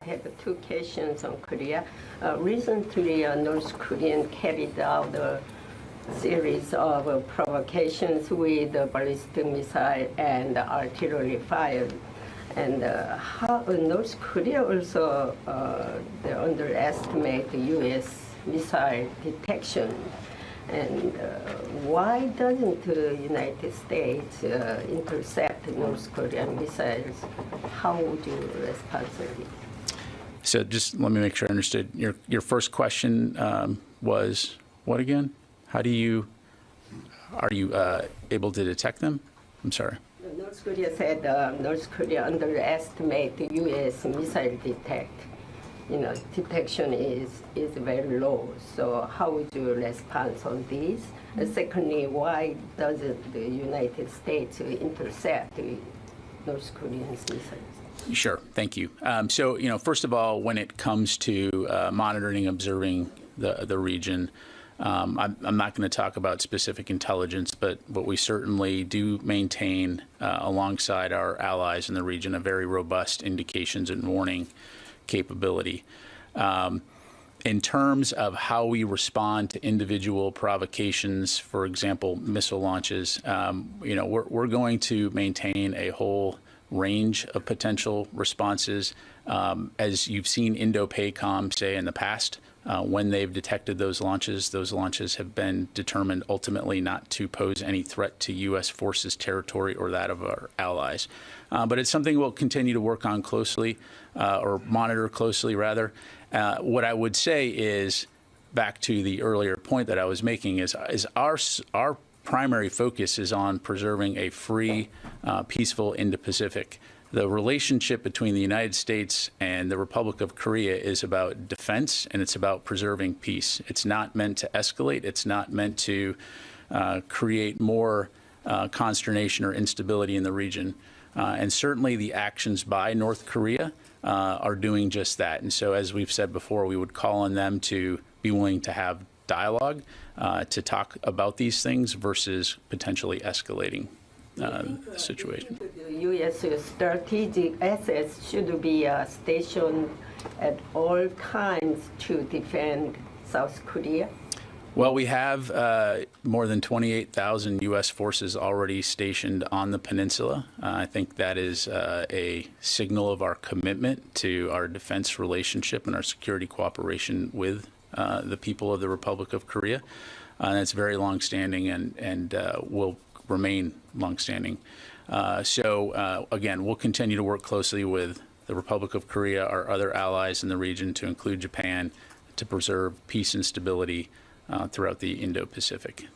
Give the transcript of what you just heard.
I have two questions on Korea. Recently, North Korea carried out a series of provocations with ballistic missile and artillery fire. And how North Korea also they underestimate the U.S. missile detection. And why doesn't the United States intercept North Korean missiles? How would you respond to it? So just let me make sure I understood. Your first question was what again? Are you able to detect them? I'm sorry. North Korea said North Korea underestimate the U.S. missile detection is very low. So how would you respond on this? And secondly, why doesn't the United States intercept the North Korean missiles? Sure, thank you. So, first of all, when it comes to monitoring, observing the region, I'm not going to talk about specific intelligence, but we certainly do maintain, alongside our allies in the region, a very robust indications and warning capability. In terms of how we respond to individual provocations, for example, missile launches, we're going to maintain a whole range of potential responses. As you've seen INDOPACOM say in the past, when they've detected those launches have been determined ultimately not to pose any threat to U.S. forces territory or that of our allies. But it's something we'll continue to work on closely, or monitor closely, rather. What I would say is, back to the earlier point that I was making, is our primary focus is on preserving a free, peaceful Indo-Pacific. The relationship between the United States and the Republic of Korea is about defense, and it's about preserving peace. It's not meant to escalate. It's not meant to create more consternation or instability in the region. And certainly the actions by North Korea are doing just that. And so, as we've said before, we would call on them to be willing to have dialogue, to talk about these things versus potentially escalating the situation. The U.S. strategic assets should be stationed at all times to defend South Korea? Well, we have more than 28,000 U.S. forces already stationed on the peninsula. I think that is a signal of our commitment to our defense relationship and our security cooperation with the people of the Republic of Korea. And it's very longstanding and will remain longstanding. So again, we'll continue to work closely with the Republic of Korea, our other allies in the region, to include Japan, to preserve peace and stability throughout the Indo-Pacific.